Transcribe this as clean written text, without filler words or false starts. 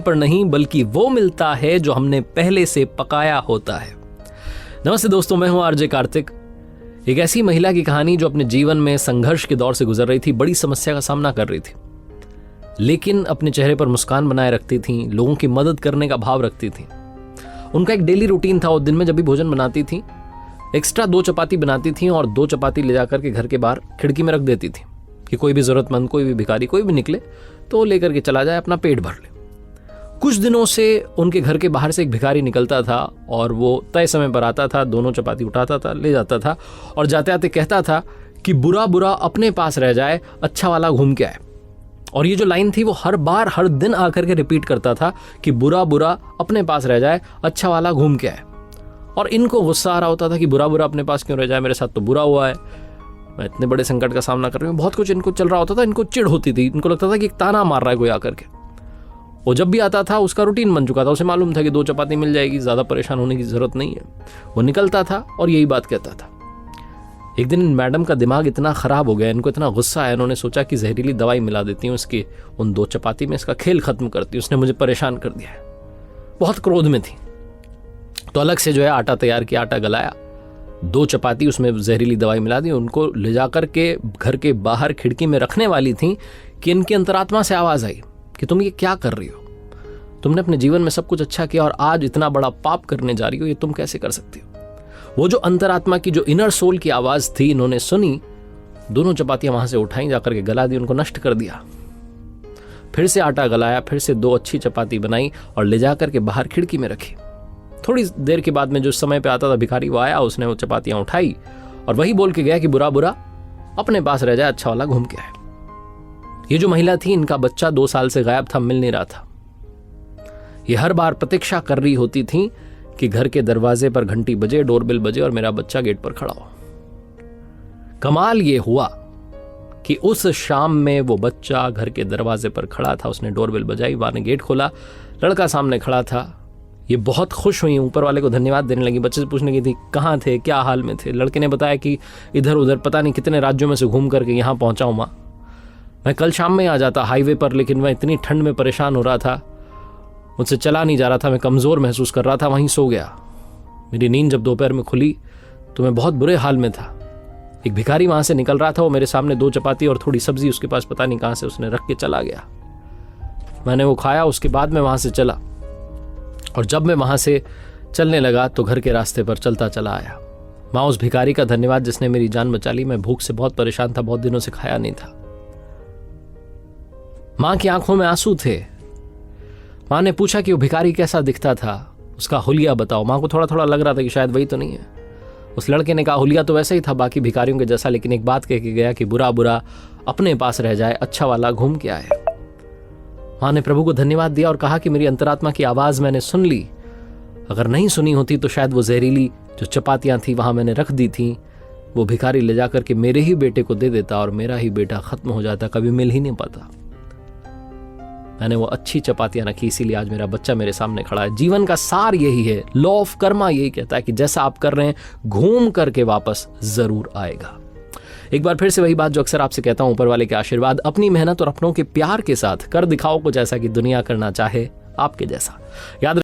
पर नहीं, बल्कि वो मिलता है जो हमने पहले से पकाया होता है। नमस्ते दोस्तों, मैं हूं आरजे कार्तिक। एक ऐसी महिला की कहानी जो अपने जीवन में संघर्ष के दौर से गुजर रही थी, बड़ी समस्या का सामना कर रही थी, लेकिन अपने चेहरे पर मुस्कान बनाए रखती थी, लोगों की मदद करने का भाव रखती थी। उनका एक डेली रूटीन था। वो दिन में जब भी भोजन बनाती थी, एक्स्ट्रा 2 चपाती बनाती थी और 2 चपाती ले जाकर के घर के बाहर खिड़की में रख देती थी कि कोई भी जरूरतमंद, कोई भी भिखारी, कोई भी निकले तो लेकर के चला जाए, अपना पेट भर ले। कुछ दिनों से उनके घर के बाहर से एक भिखारी निकलता था और वो तय समय पर आता था, 2 चपाती उठाता था, ले जाता था और जाते आते कहता था कि बुरा बुरा अपने पास रह जाए, अच्छा वाला घूम के आए। और ये जो लाइन थी वो हर बार हर दिन आकर के रिपीट करता था कि बुरा बुरा अपने पास रह जाए, अच्छा वाला घूम के आए। और इनको गुस्सा आ रहा होता था कि बुरा बुरा अपने पास क्यों रह जाए, मेरे साथ तो बुरा हुआ है, मैं इतने बड़े संकट का सामना कर रही हूँ। बहुत कुछ इनको चल रहा होता था। इनको चिढ़ होती थी, इनको लगता था कि एक ताना मार रहा है कोई आकर के। वो जब भी आता था उसका रूटीन बन चुका था, उसे मालूम था कि 2 चपाती मिल जाएगी, ज़्यादा परेशान होने की ज़रूरत नहीं है। वो निकलता था और यही बात कहता था। एक दिन मैडम का दिमाग इतना ख़राब हो गया, इनको इतना गुस्सा आया, इन्होंने सोचा कि जहरीली दवाई मिला देती हूँ इसकी उन 2 चपाती में, इसका खेल ख़त्म करती हूँ, उसने मुझे परेशान कर दिया है। बहुत क्रोध में थी तो अलग से जो है आटा तैयार किया, आटा गलाया, 2 चपाती उसमें जहरीली दवाई मिला दी, उनको ले जाकर के घर के बाहर खिड़की में रखने वाली थी कि इनकी अंतरात्मा से आवाज़ आई कि तुम ये क्या कर रही हो, तुमने अपने जीवन में सब कुछ अच्छा किया और आज इतना बड़ा पाप करने जा रही हो, ये तुम कैसे कर सकती हो। वो जो अंतरात्मा की, जो इनर सोल की आवाज़ थी, इन्होंने सुनी, 2 चपातियाँ वहाँ से उठाई, जाकर के गला दी, उनको नष्ट कर दिया। फिर से आटा गलाया, फिर से 2 अच्छी चपाती बनाई और ले जाकर के बाहर खिड़की में रखी। थोड़ी देर के बाद में जो समय पे आता था भिखारी, वो आया, उसने वो चपातियाँ उठाई और वही बोल के गया कि बुरा बुरा अपने पास रह जाए, अच्छा वाला घूम के आए। ये जो महिला थी, इनका बच्चा 2 साल से गायब था, मिल नहीं रहा था। ये हर बार प्रतीक्षा कर रही होती थी कि घर के दरवाजे पर घंटी बजे, डोरबेल बजे और मेरा बच्चा गेट पर खड़ा हो। कमाल ये हुआ कि उस शाम में वो बच्चा घर के दरवाजे पर खड़ा था, उसने डोरबेल बजाई, माँ ने गेट खोला, लड़का सामने खड़ा था। ये बहुत खुश हुई, ऊपर वाले को धन्यवाद देने लगी। बच्चे से पूछने की थी कहाँ थे, क्या हाल में थे। लड़के ने बताया कि इधर उधर पता नहीं कितने राज्यों में से घूम करके यहाँ पहुँचा हूँ माँ, मैं कल शाम में आ जाता हाईवे पर, लेकिन मैं इतनी ठंड में परेशान हो रहा था, मुझसे चला नहीं जा रहा था, मैं कमज़ोर महसूस कर रहा था, वहीं सो गया। मेरी नींद जब दोपहर में खुली तो मैं बहुत बुरे हाल में था। एक भिखारी वहाँ से निकल रहा था, वो मेरे सामने 2 चपाती और थोड़ी सब्जी उसके पास पता नहीं कहाँ से उसने रख के चला गया। मैंने वो खाया, उसके बाद मैं वहाँ से चला और जब मैं वहाँ से चलने लगा तो घर के रास्ते पर चलता चला आया। माँ, उस भिखारी का धन्यवाद जिसने मेरी जान बचा ली। मैं भूख से बहुत परेशान था, बहुत दिनों से खाया नहीं था। माँ की आंखों में आंसू थे। माँ ने पूछा कि वो भिखारी कैसा दिखता था, उसका हुलिया बताओ। माँ को थोड़ा थोड़ा लग रहा था कि शायद वही तो नहीं है। उस लड़के ने कहा हुलिया तो वैसा ही था बाकी भिखारियों के जैसा, लेकिन एक बात कह के गया कि बुरा बुरा अपने पास रह जाए, अच्छा वाला घूम के आए। माँ ने प्रभु को धन्यवाद दिया और कहा कि मेरी अंतरात्मा की आवाज़ मैंने सुन ली। अगर नहीं सुनी होती तो शायद वो जहरीली जो चपातियाँ थी वहाँ मैंने रख दी थी, वो भिखारी ले जाकर के मेरे ही बेटे को दे देता और मेरा ही बेटा ख़त्म हो जाता, कभी मिल ही नहीं पाता। मैंने वो अच्छी चपातियाँ रखी, इसीलिए आज मेरा बच्चा मेरे सामने खड़ा है। जीवन का सार यही है, लॉ ऑफ कर्मा यही कहता है कि जैसा आप कर रहे हैं घूम करके वापस ज़रूर आएगा। एक बार फिर से वही बात जो अक्सर आपसे कहता हूं, ऊपर वाले के आशीर्वाद, अपनी मेहनत और अपनों के प्यार के साथ कर दिखाओ कुछ ऐसा कि दुनिया करना चाहे आपके जैसा। याद